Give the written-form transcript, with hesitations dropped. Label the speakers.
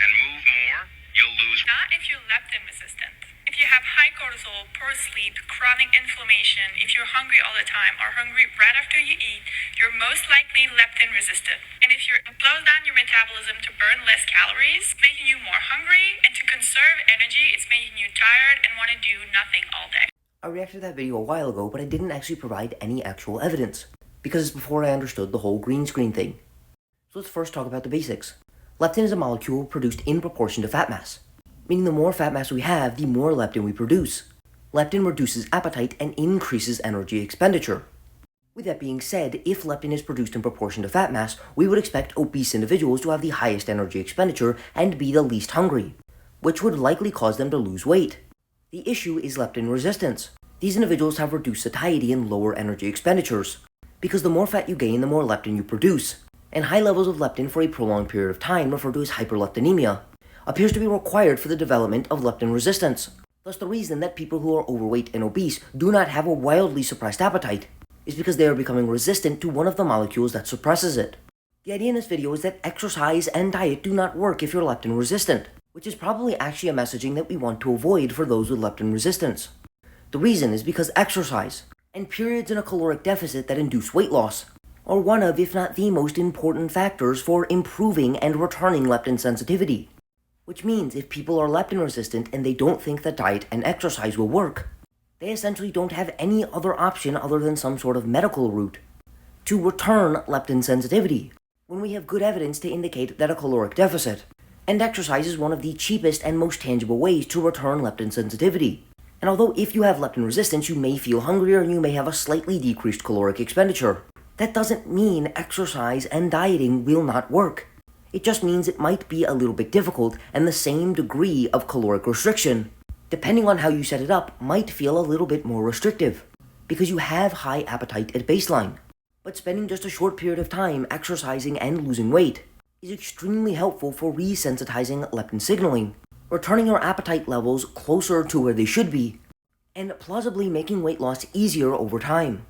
Speaker 1: and move more, you'll lose.
Speaker 2: Not if you're leptin resistant. If you have high cortisol, poor sleep, chronic inflammation, if you're hungry all the time or hungry right after you eat, you're most likely leptin resistant. And if it slows down your metabolism to burn less calories, making you more hungry, and to conserve energy, it's making you tired and want to do nothing all day.
Speaker 3: I reacted to that video a while ago, but I didn't actually provide any actual evidence, because it's before I understood the whole green screen thing. So let's first talk about the basics. Leptin is a molecule produced in proportion to fat mass, meaning the more fat mass we have, the more leptin we produce. Leptin reduces appetite and increases energy expenditure. With that being said, if leptin is produced in proportion to fat mass, we would expect obese individuals to have the highest energy expenditure and be the least hungry, which would likely cause them to lose weight. The issue is leptin resistance. These individuals have reduced satiety and lower energy expenditures, because the more fat you gain, the more leptin you produce. And high levels of leptin for a prolonged period of time, referred to as hyperleptinemia, appears to be required for the development of leptin resistance. Thus, the reason that people who are overweight and obese do not have a wildly suppressed appetite is because they are becoming resistant to one of the molecules that suppresses it. The idea in this video is that exercise and diet do not work if you're leptin resistant, which is probably actually a messaging that we want to avoid for those with leptin resistance. The reason is because exercise, and periods in a caloric deficit that induce weight loss, are one of, if not the most important factors for improving and returning leptin sensitivity. Which means if people are leptin resistant and they don't think that diet and exercise will work, they essentially don't have any other option other than some sort of medical route to return leptin sensitivity, when we have good evidence to indicate that a caloric deficit and exercise is one of the cheapest and most tangible ways to return leptin sensitivity. And although if you have leptin resistance, you may feel hungrier and you may have a slightly decreased caloric expenditure, that doesn't mean exercise and dieting will not work. It just means it might be a little bit difficult, and the same degree of caloric restriction, depending on how you set it up, might feel a little bit more restrictive, because you have high appetite at baseline. But spending just a short period of time exercising and losing weight is extremely helpful for resensitizing leptin signaling, returning your appetite levels closer to where they should be, and plausibly making weight loss easier over time.